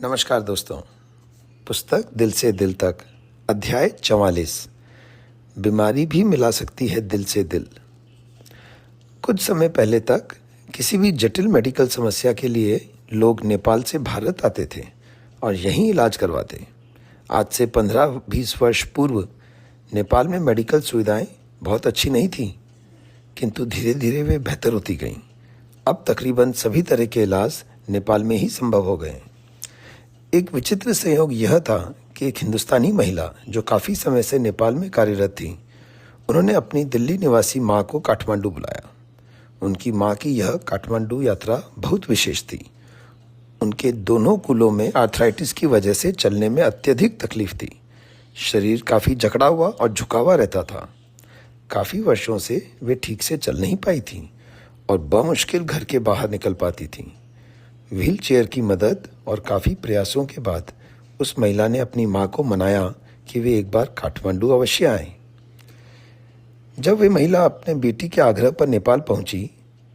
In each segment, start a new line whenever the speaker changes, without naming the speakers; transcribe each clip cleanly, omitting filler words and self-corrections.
नमस्कार दोस्तों। पुस्तक दिल से दिल तक, अध्याय 44। बीमारी भी मिला सकती है दिल से दिल। कुछ समय पहले तक किसी भी जटिल मेडिकल समस्या के लिए लोग नेपाल से भारत आते थे और यहीं इलाज करवाते। आज से 15-20 वर्ष पूर्व नेपाल में मेडिकल सुविधाएं बहुत अच्छी नहीं थीं, किंतु धीरे धीरे वे बेहतर होती गईं। अब तकरीबन सभी तरह के इलाज नेपाल में ही संभव हो गए। एक विचित्र संयोग यह था कि एक हिंदुस्तानी महिला जो काफ़ी समय से नेपाल में कार्यरत थी, उन्होंने अपनी दिल्ली निवासी माँ को काठमांडू बुलाया। उनकी माँ की यह काठमांडू यात्रा बहुत विशेष थी। उनके दोनों कूलों में आर्थराइटिस की वजह से चलने में अत्यधिक तकलीफ थी। शरीर काफ़ी जकड़ा हुआ और झुका हुआ रहता था। काफ़ी वर्षों से वे ठीक से चल नहीं पाई थीं और बमुश्किल घर के बाहर निकल पाती थीं। व्हील चेयर की मदद और काफ़ी प्रयासों के बाद उस महिला ने अपनी माँ को मनाया कि वे एक बार काठमांडू अवश्य आएं। जब वे महिला अपने बेटी के आग्रह पर नेपाल पहुंची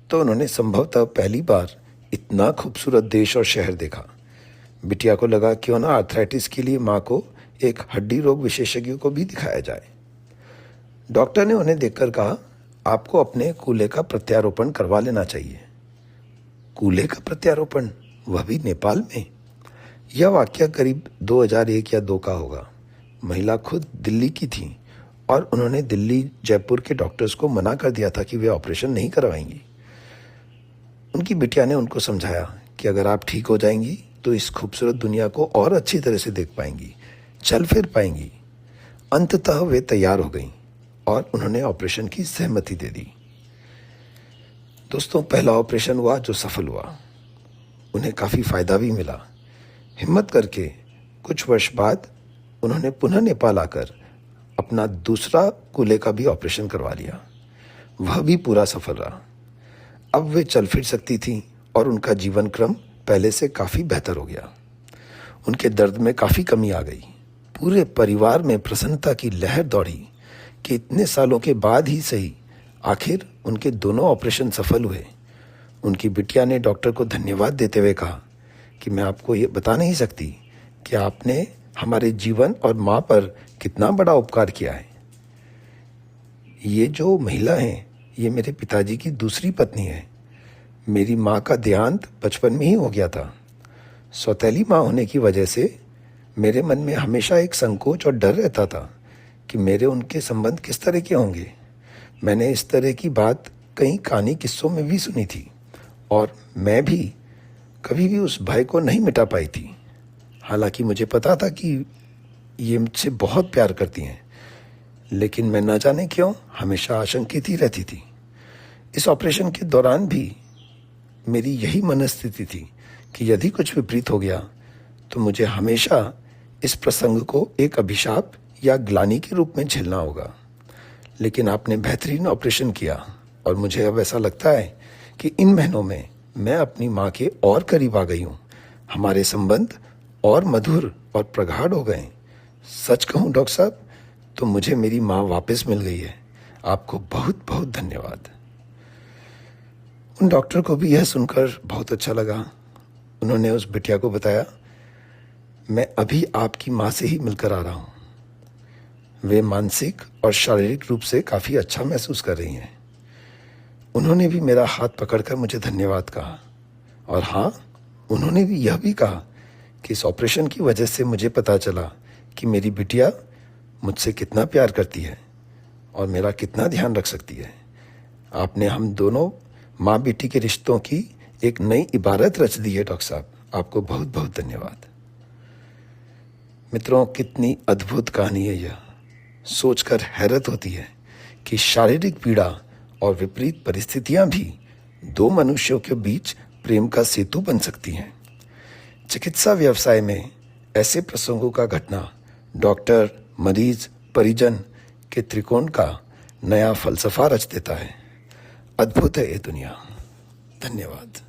तो उन्होंने संभवतः पहली बार इतना खूबसूरत देश और शहर देखा। बिटिया को लगा क्यों ना आर्थराइटिस के लिए माँ को एक हड्डी रोग विशेषज्ञ को भी दिखाया जाए। डॉक्टर ने उन्हें देखकर कहा, आपको अपने कूल्हे का प्रत्यारोपण करवा लेना चाहिए। कूल्हे का प्रत्यारोपण, वह भी नेपाल में? यह वाकया करीब 2001 या 2 का होगा। महिला खुद दिल्ली की थी और उन्होंने दिल्ली जयपुर के डॉक्टर्स को मना कर दिया था कि वे ऑपरेशन नहीं करवाएंगी। उनकी बिटिया ने उनको समझाया कि अगर आप ठीक हो जाएंगी तो इस खूबसूरत दुनिया को और अच्छी तरह से देख पाएंगी, चल फिर पाएंगी। अंततः वे तैयार हो गईं और उन्होंने ऑपरेशन की सहमति दे दी। दोस्तों, पहला ऑपरेशन हुआ जो सफल हुआ। उन्हें काफ़ी फ़ायदा भी मिला। हिम्मत करके कुछ वर्ष बाद उन्होंने पुनः नेपाल आकर अपना दूसरा कूल्हे का भी ऑपरेशन करवा लिया। वह भी पूरा सफल रहा। अब वे चल फिर सकती थीं और उनका जीवन क्रम पहले से काफ़ी बेहतर हो गया। उनके दर्द में काफ़ी कमी आ गई। पूरे परिवार में प्रसन्नता की लहर दौड़ी कि इतने सालों के बाद ही सही आखिर उनके दोनों ऑपरेशन सफल हुए। उनकी बिटिया ने डॉक्टर को धन्यवाद देते हुए कहा कि मैं आपको ये बता नहीं सकती कि आपने हमारे जीवन और माँ पर कितना बड़ा उपकार किया है। ये जो महिला है, ये मेरे पिताजी की दूसरी पत्नी है। मेरी माँ का देहांत बचपन में ही हो गया था। सौतेली माँ होने की वजह से मेरे मन में हमेशा एक संकोच और डर रहता था कि मेरे उनके संबंध किस तरह के होंगे। मैंने इस तरह की बात कई कहानी किस्सों में भी सुनी थी और मैं भी कभी भी उस भय को नहीं मिटा पाई थी। हालांकि मुझे पता था कि ये मुझसे बहुत प्यार करती हैं, लेकिन मैं न जाने क्यों हमेशा आशंकित ही रहती थी। इस ऑपरेशन के दौरान भी मेरी यही मनस्थिति थी कि यदि कुछ विपरीत हो गया तो मुझे हमेशा इस प्रसंग को एक अभिशाप या ग्लानि के रूप में झेलना होगा। लेकिन आपने बेहतरीन ऑपरेशन किया और मुझे अब ऐसा लगता है कि इन महीनों में मैं अपनी माँ के और करीब आ गई हूँ। हमारे संबंध और मधुर और प्रगाढ़ हो गए। सच कहूँ डॉक्टर साहब, तो मुझे मेरी माँ वापस मिल गई है। आपको बहुत बहुत धन्यवाद। उन डॉक्टर को भी यह सुनकर बहुत अच्छा लगा। उन्होंने उस बिटिया को बताया, मैं अभी आपकी माँ से ही मिलकर आ रहा हूँ। वे मानसिक और शारीरिक रूप से काफ़ी अच्छा महसूस कर रही हैं। उन्होंने भी मेरा हाथ पकड़कर मुझे धन्यवाद कहा और हाँ, उन्होंने भी यह भी कहा कि इस ऑपरेशन की वजह से मुझे पता चला कि मेरी बिटिया मुझसे कितना प्यार करती है और मेरा कितना ध्यान रख सकती है। आपने हम दोनों माँ बेटी के रिश्तों की एक नई इबारत रच दी है डॉक्टर साहब। आपको बहुत बहुत धन्यवाद। मित्रों, कितनी अद्भुत कहानी है यह। सोचकर हैरत होती है कि शारीरिक पीड़ा और विपरीत परिस्थितियां भी दो मनुष्यों के बीच प्रेम का सेतु बन सकती हैं। चिकित्सा व्यवसाय में ऐसे प्रसंगों का घटना डॉक्टर, मरीज, परिजन के त्रिकोण का नया फलसफा रच देता है। अद्भुत है ये दुनिया। धन्यवाद।